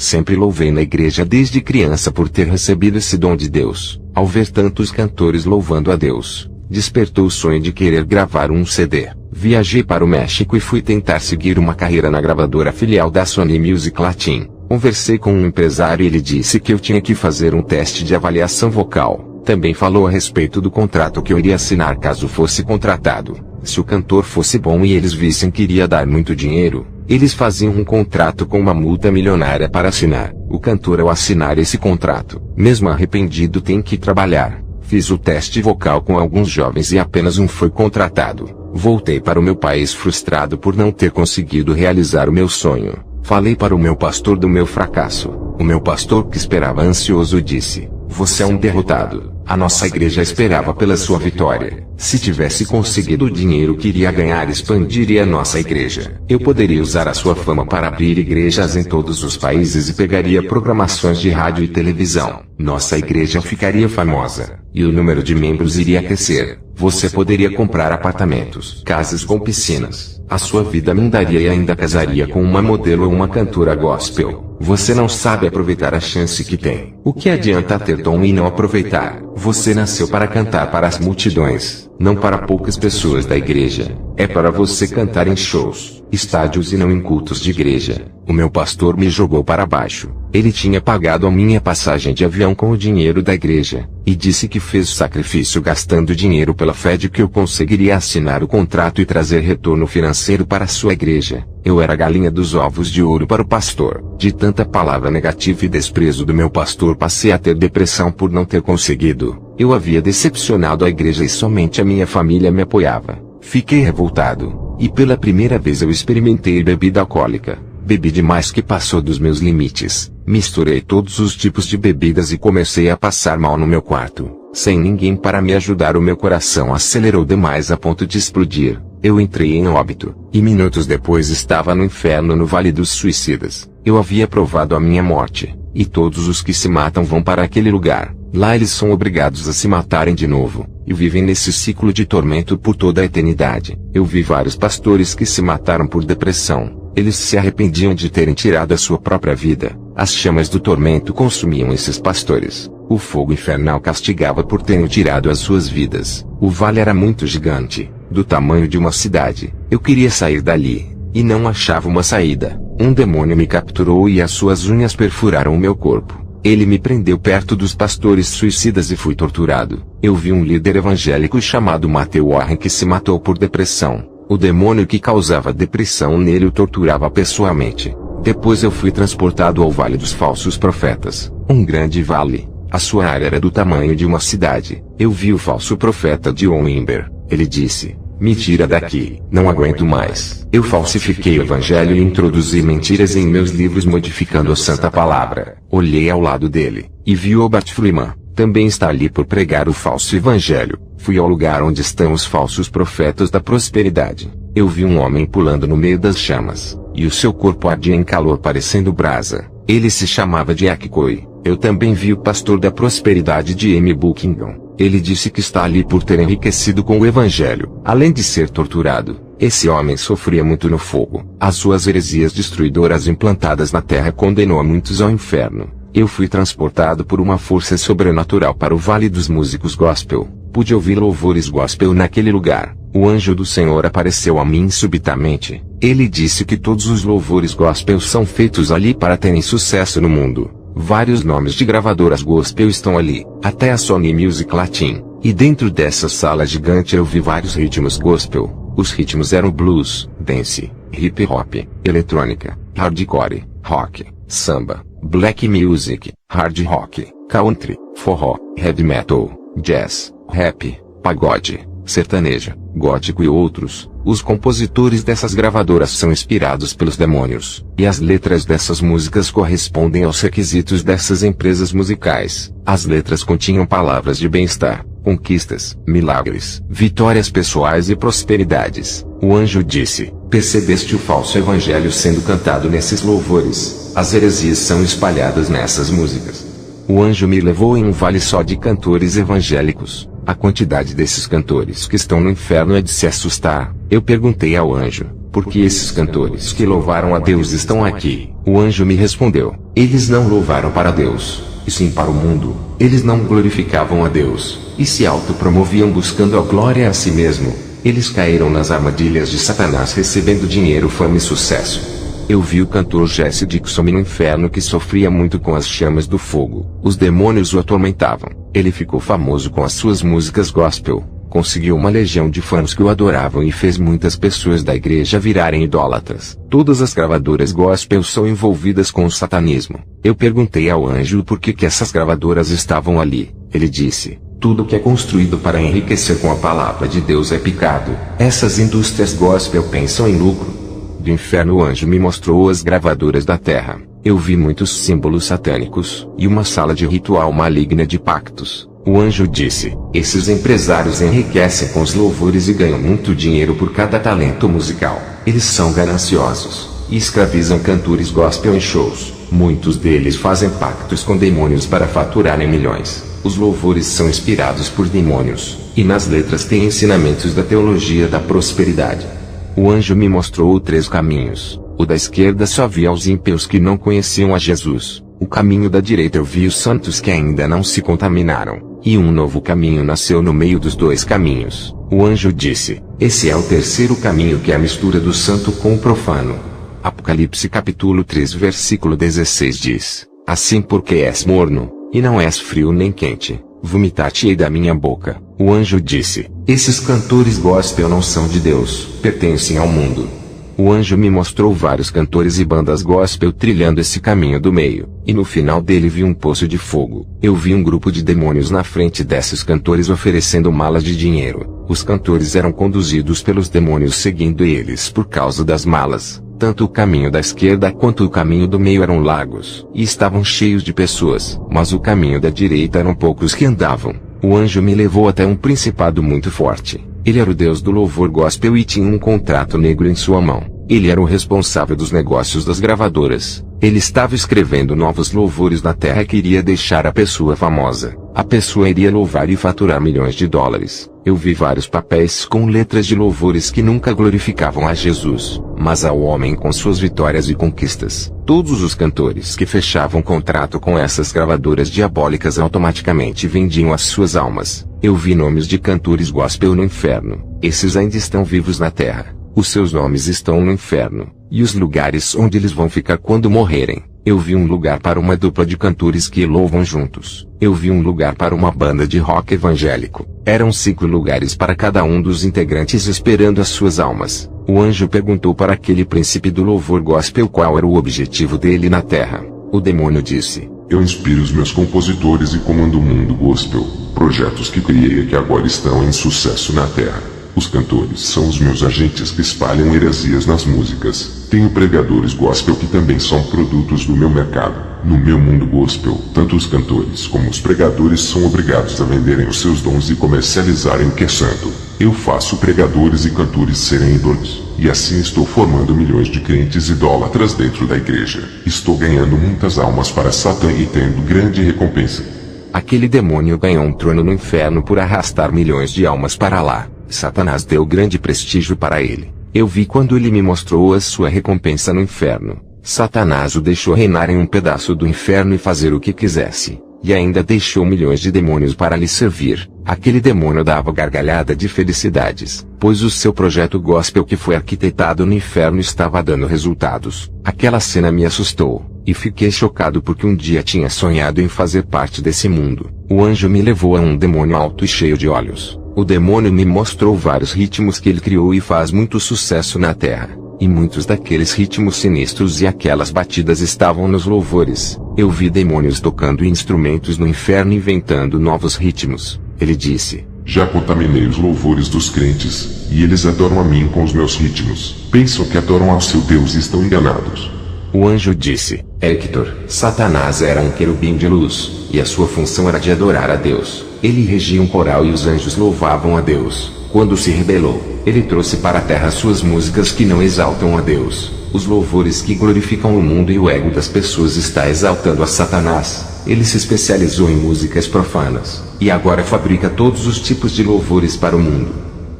Sempre louvei na igreja desde criança por ter recebido esse dom de Deus. Ao ver tantos cantores louvando a Deus, despertou o sonho de querer gravar um CD. Viajei para o México e fui tentar seguir uma carreira na gravadora filial da Sony Music Latin. Conversei com um empresário e ele disse que eu tinha que fazer um teste de avaliação vocal. Também falou a respeito do contrato que eu iria assinar caso fosse contratado. Se o cantor fosse bom e eles vissem que iria dar muito dinheiro, eles faziam um contrato com uma multa milionária para assinar. O cantor, ao assinar esse contrato, mesmo arrependido, tem que trabalhar. Fiz o teste vocal com alguns jovens e apenas um foi contratado. Voltei para o meu país frustrado por não ter conseguido realizar o meu sonho. Falei para o meu pastor do meu fracasso. O meu pastor, que esperava ansioso, disse: "Você é um derrotado. A nossa igreja esperava pela sua vitória. Se tivesse conseguido o dinheiro que iria ganhar, expandiria a nossa igreja. Eu poderia usar a sua fama para abrir igrejas em todos os países e pegaria programações de rádio e televisão. Nossa igreja ficaria famosa, e o número de membros iria crescer. Você poderia comprar apartamentos, casas com piscinas. A sua vida mudaria e ainda casaria com uma modelo ou uma cantora gospel. Você não sabe aproveitar a chance que tem. O que adianta ter dom e não aproveitar? Você nasceu para cantar para as multidões, não para poucas pessoas da igreja. É para você cantar em shows, estádios e não em cultos de igreja." O meu pastor me jogou para baixo. Ele tinha pagado a minha passagem de avião com o dinheiro da igreja, e disse que fez o sacrifício gastando dinheiro pela fé de que eu conseguiria assinar o contrato e trazer retorno financeiro para a sua igreja. Eu era a galinha dos ovos de ouro para o pastor. De tanta palavra negativa e desprezo do meu pastor, passei a ter depressão por não ter conseguido. Eu havia decepcionado a igreja e somente a minha família me apoiava. Fiquei revoltado, e pela primeira vez eu experimentei bebida alcoólica. Bebi demais, que passou dos meus limites. Misturei todos os tipos de bebidas e comecei a passar mal no meu quarto. Sem ninguém para me ajudar, o meu coração acelerou demais a ponto de explodir. Eu entrei em óbito, e minutos depois estava no inferno, no Vale dos Suicidas. Eu havia provado a minha morte, e todos os que se matam vão para aquele lugar. Lá eles são obrigados a se matarem de novo, e vivem nesse ciclo de tormento por toda a eternidade. Eu vi vários pastores que se mataram por depressão. Eles se arrependiam de terem tirado a sua própria vida. As chamas do tormento consumiam esses pastores. O fogo infernal castigava por terem tirado as suas vidas. O vale era muito gigante, do tamanho de uma cidade. Eu queria sair dali, e não achava uma saída. Um demônio me capturou e as suas unhas perfuraram o meu corpo. Ele me prendeu perto dos pastores suicidas e fui torturado. Eu vi um líder evangélico chamado Matthew Warren que se matou por depressão. O demônio que causava depressão nele o torturava pessoalmente. Depois eu fui transportado ao Vale dos Falsos Profetas, um grande vale. A sua área era do tamanho de uma cidade. Eu vi o falso profeta John Wimber. Ele disse: "Me tira daqui, não aguento mais." Eu falsifiquei o evangelho e introduzi mentiras em meus livros modificando a santa palavra. Olhei ao lado dele, e vi o Bart Freeman. Também está ali por pregar o falso evangelho. Fui ao lugar onde estão os falsos profetas da prosperidade. Eu vi um homem pulando no meio das chamas, e o seu corpo ardia em calor parecendo brasa. Ele se chamava Jack Coy. Eu também vi o pastor da prosperidade de M. Buckingham. Ele disse que está ali por ter enriquecido com o evangelho, além de ser torturado. Esse homem sofria muito no fogo. As suas heresias destruidoras implantadas na terra condenou a muitos ao inferno. Eu fui transportado por uma força sobrenatural para o Vale dos Músicos Gospel. Pude ouvir louvores gospel naquele lugar. O anjo do Senhor apareceu a mim subitamente. Ele disse que todos os louvores gospel são feitos ali para terem sucesso no mundo. Vários nomes de gravadoras gospel estão ali, até a Sony Music Latin. E dentro dessa sala gigante eu vi vários ritmos gospel. Os ritmos eram blues, dance, hip hop, eletrônica, hardcore, rock, samba, black music, hard rock, country, forró, heavy metal, jazz, rap, pagode, sertaneja, gótico e outros. Os compositores dessas gravadoras são inspirados pelos demônios, e as letras dessas músicas correspondem aos requisitos dessas empresas musicais. As letras continham palavras de bem-estar, conquistas, milagres, vitórias pessoais e prosperidades. O anjo disse: "Percebeste o falso evangelho sendo cantado nesses louvores? As heresias são espalhadas nessas músicas." O anjo me levou em um vale só de cantores evangélicos. A quantidade desses cantores que estão no inferno é de se assustar. Eu perguntei ao anjo: porque esses cantores que louvaram a Deus estão aqui. O anjo me respondeu: eles não louvaram para Deus, e sim para o mundo. Eles não glorificavam a Deus, e se autopromoviam buscando a glória a si mesmo. Eles caíram nas armadilhas de Satanás recebendo dinheiro, fama e sucesso. Eu vi o cantor Jesse Dixon no inferno que sofria muito com as chamas do fogo. Os demônios o atormentavam. Ele ficou famoso com as suas músicas gospel. Conseguiu uma legião de fãs que o adoravam e fez muitas pessoas da igreja virarem idólatras. Todas as gravadoras gospel são envolvidas com o satanismo. Eu perguntei ao anjo por que essas gravadoras estavam ali. Ele disse: tudo que é construído para enriquecer com a palavra de Deus é pecado. Essas indústrias gospel pensam em lucro. Do inferno o anjo me mostrou as gravadoras da terra. Eu vi muitos símbolos satânicos, e uma sala de ritual maligna de pactos. O anjo disse: esses empresários enriquecem com os louvores e ganham muito dinheiro por cada talento musical. Eles são gananciosos, e escravizam cantores gospel em shows. Muitos deles fazem pactos com demônios para faturarem milhões. Os louvores são inspirados por demônios, e nas letras tem ensinamentos da teologia da prosperidade. O anjo me mostrou 3 caminhos. O da esquerda só via os ímpios que não conheciam a Jesus. O caminho da direita eu vi os santos que ainda não se contaminaram. E um novo caminho nasceu no meio dos 2 caminhos. O anjo disse: esse é o terceiro caminho, que é a mistura do santo com o profano. Apocalipse capítulo 3 versículo 16 diz: assim porque és morno, e não és frio nem quente, vomitar-te-ei da minha boca. O anjo disse: esses cantores gospel não são de Deus, pertencem ao mundo. O anjo me mostrou vários cantores e bandas gospel trilhando esse caminho do meio, e no final dele vi um poço de fogo. Eu vi um grupo de demônios na frente desses cantores oferecendo malas de dinheiro. Os cantores eram conduzidos pelos demônios seguindo eles por causa das malas. Tanto o caminho da esquerda quanto o caminho do meio eram largos, e estavam cheios de pessoas, mas o caminho da direita eram poucos que andavam. O anjo me levou até um principado muito forte. Ele era o deus do louvor gospel e tinha um contrato negro em sua mão. Ele era o responsável dos negócios das gravadoras. Ele estava escrevendo novos louvores na terra e queria deixar a pessoa famosa. A pessoa iria louvar e faturar milhões de dólares. Eu vi vários papéis com letras de louvores que nunca glorificavam a Jesus, mas ao homem com suas vitórias e conquistas. Todos os cantores que fechavam contrato com essas gravadoras diabólicas automaticamente vendiam as suas almas. Eu vi nomes de cantores gospel no inferno. Esses ainda estão vivos na terra. Os seus nomes estão no inferno, e os lugares onde eles vão ficar quando morrerem. Eu vi um lugar para uma dupla de cantores que louvam juntos. Eu vi um lugar para uma banda de rock evangélico. Eram 5 lugares para cada um dos integrantes esperando as suas almas. O anjo perguntou para aquele príncipe do louvor gospel qual era o objetivo dele na terra. O demônio disse: eu inspiro os meus compositores e comando o mundo gospel, projetos que criei e que agora estão em sucesso na terra. Os cantores são os meus agentes que espalham heresias nas músicas. Tenho pregadores gospel que também são produtos do meu mercado. No meu mundo gospel, tanto os cantores como os pregadores são obrigados a venderem os seus dons e comercializarem o que é santo. Eu faço pregadores e cantores serem ídolos, e assim estou formando milhões de crentes idólatras dentro da igreja. Estou ganhando muitas almas para Satã e tendo grande recompensa. Aquele demônio ganhou um trono no inferno por arrastar milhões de almas para lá. Satanás deu grande prestígio para ele. Eu vi quando ele me mostrou a sua recompensa no inferno. Satanás o deixou reinar em um pedaço do inferno e fazer o que quisesse. E ainda deixou milhões de demônios para lhe servir. Aquele demônio dava gargalhada de felicidades, pois o seu projeto gospel que foi arquitetado no inferno estava dando resultados. Aquela cena me assustou, e fiquei chocado porque um dia tinha sonhado em fazer parte desse mundo. O anjo me levou a um demônio alto e cheio de olhos. O demônio me mostrou vários ritmos que ele criou e faz muito sucesso na terra. E muitos daqueles ritmos sinistros e aquelas batidas estavam nos louvores. Eu vi demônios tocando instrumentos no inferno inventando novos ritmos. Ele disse: já contaminei os louvores dos crentes, e eles adoram a mim com os meus ritmos. Pensam que adoram ao seu Deus e estão enganados. O anjo disse: Hector, Satanás era um querubim de luz, e a sua função era de adorar a Deus. Ele regia um coral e os anjos louvavam a Deus. Quando se rebelou, ele trouxe para a terra suas músicas que não exaltam a Deus. Os louvores que glorificam o mundo e o ego das pessoas está exaltando a Satanás. Ele se especializou em músicas profanas, e agora fabrica todos os tipos de louvores para o mundo.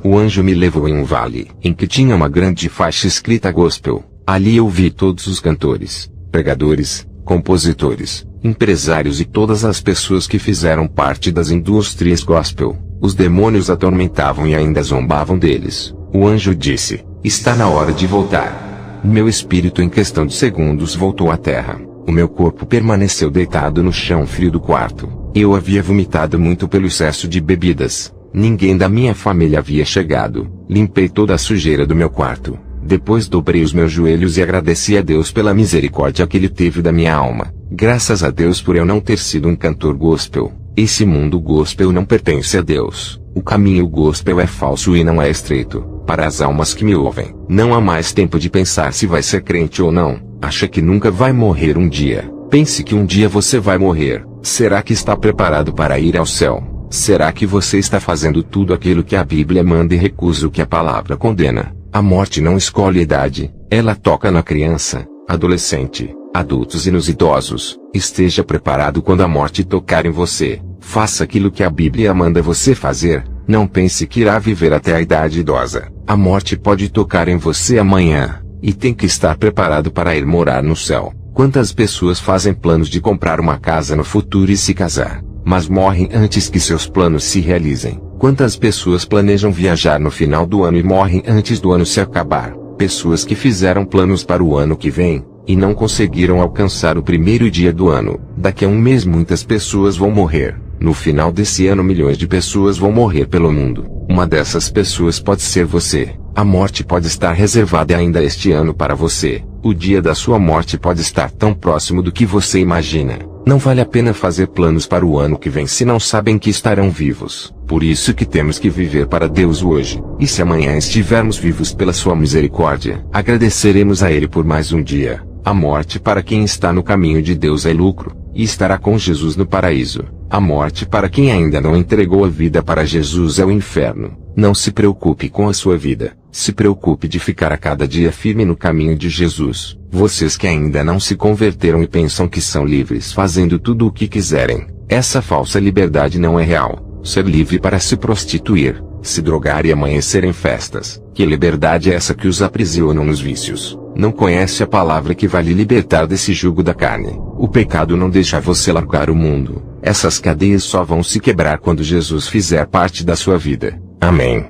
O anjo me levou em um vale, em que tinha uma grande faixa escrita gospel. Ali eu vi todos os cantores, pregadores, compositores, empresários e todas as pessoas que fizeram parte das indústrias gospel. Os demônios atormentavam e ainda zombavam deles. O anjo disse: está na hora de voltar. O meu espírito em questão de segundos voltou à terra. O meu corpo permaneceu deitado no chão frio do quarto. Eu havia vomitado muito pelo excesso de bebidas. Ninguém da minha família havia chegado. Limpei toda a sujeira do meu quarto. Depois dobrei os meus joelhos e agradeci a Deus pela misericórdia que Ele teve da minha alma. Graças a Deus por eu não ter sido um cantor gospel. Esse mundo gospel não pertence a Deus. O caminho gospel é falso e não é estreito. Para as almas que me ouvem, não há mais tempo de pensar se vai ser crente ou não. Acha que nunca vai morrer um dia. Pense que um dia você vai morrer. Será que está preparado para ir ao céu? Será que você está fazendo tudo aquilo que a Bíblia manda e recusa o que a palavra condena? A morte não escolhe idade. Ela toca na criança, adolescente, adultos e nos idosos. Esteja preparado quando a morte tocar em você. Faça aquilo que a Bíblia manda você fazer. Não pense que irá viver até a idade idosa. A morte pode tocar em você amanhã, e tem que estar preparado para ir morar no céu. Quantas pessoas fazem planos de comprar uma casa no futuro e se casar, mas morrem antes que seus planos se realizem? Quantas pessoas planejam viajar no final do ano e morrem antes do ano se acabar? Pessoas que fizeram planos para o ano que vem, e não conseguiram alcançar o primeiro dia do ano. Daqui a um mês muitas pessoas vão morrer. No final desse ano milhões de pessoas vão morrer pelo mundo. Uma dessas pessoas pode ser você. A morte pode estar reservada ainda este ano para você. O dia da sua morte pode estar tão próximo do que você imagina. Não vale a pena fazer planos para o ano que vem se não sabem que estarão vivos. Por isso que temos que viver para Deus hoje. E se amanhã estivermos vivos pela sua misericórdia, agradeceremos a Ele por mais um dia. A morte para quem está no caminho de Deus é lucro, e estará com Jesus no paraíso. A morte para quem ainda não entregou a vida para Jesus é o inferno. Não se preocupe com a sua vida. Se preocupe de ficar a cada dia firme no caminho de Jesus. Vocês que ainda não se converteram e pensam que são livres fazendo tudo o que quiserem, essa falsa liberdade não é real. Ser livre para se prostituir, se drogar e amanhecer em festas. Que liberdade é essa que os aprisionam nos vícios? Não conhece a palavra que vai lhe libertar desse jugo da carne. O pecado não deixa você largar o mundo. Essas cadeias só vão se quebrar quando Jesus fizer parte da sua vida. Amém.